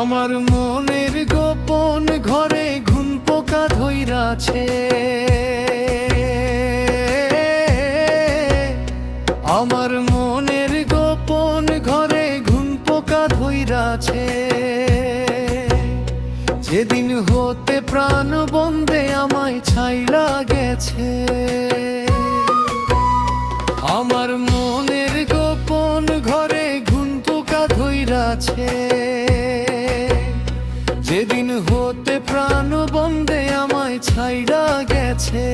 আমার মনের গোপন ঘরে ঘুন পোকা ধইরাছে। আমার মনের গোপন ঘরে ঘুন পোকা ধইরাছে। যেদিন হতে প্রাণ বন্দে আমায় ছাইরা গেছে। আমার মনের গোপন ঘরে ঘুন পোকা ধইরাছে। যেদিন হতে প্রাণ বন্দে আমায় ছাইরা গেছে।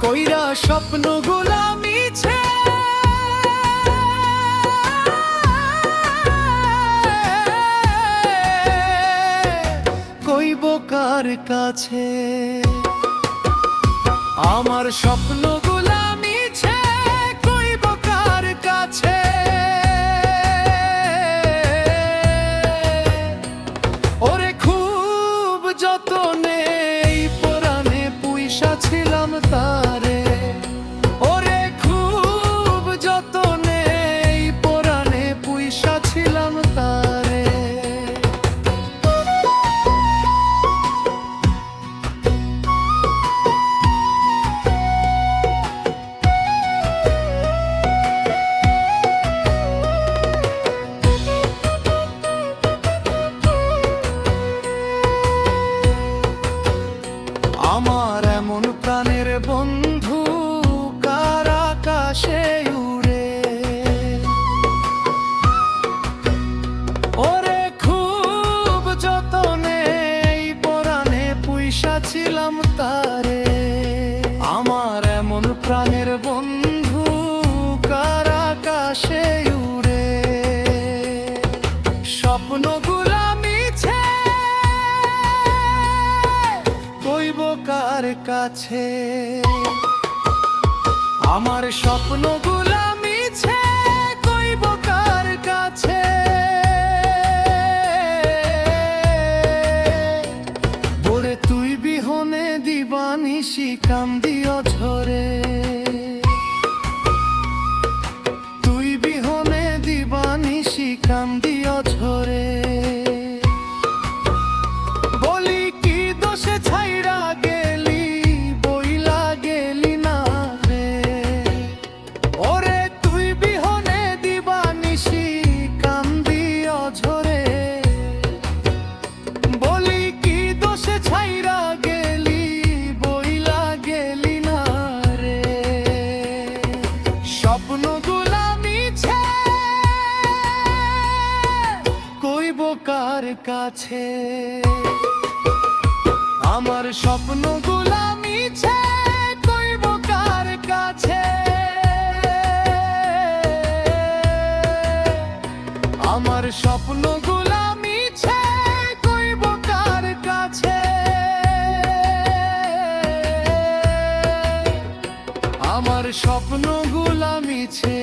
কইরা স্বপ্নগুলা মিছে, কইব কার কাছে। আমার স্বপ্নগুলা মিছে, কইব কার কাছে। ওরে খুব যতনে এই পরাণে পুইসা ছিলাম তারে। ওরে খুব যতনে এই পরাণে পুইসা ছিলাম তারে। আমার এমন প্রাণের বন্ধু কার আকাশে উড়ে। ওরে খুব যতনে এই পরাণে পুইসা ছিলাম তারে। আমার এমন প্রাণের বন্ধু কার আকাশে উড়ে। স্বপ্নগুলা মিছে, কইব কার কাছে। আমার স্বপ্নগুলা মিছে, কইব কার কাছে। বলে তুই বিহনে দিবানিশি কান্দি অঝরে। তুই বিহনে দিবানিশি কান্দি অঝরে। বলি কি দোষে ছাইরা গেলি, বইলা গেলি না রে। ওরে তুই বিহনে দিবানিশি কান্দি অঝরে। বলি কি দোষে ছাইরা গেলি, বইলা গেলি না রে। স্বপ্নগুলা মিছে, কইব কার কাছে। আমার স্বপ্নগুলা মিছে, কইব কার কাছে। আমার স্বপ্নগুলা মিছে, কইব কার কাছে। আমার স্বপ্নগুলা মিছে।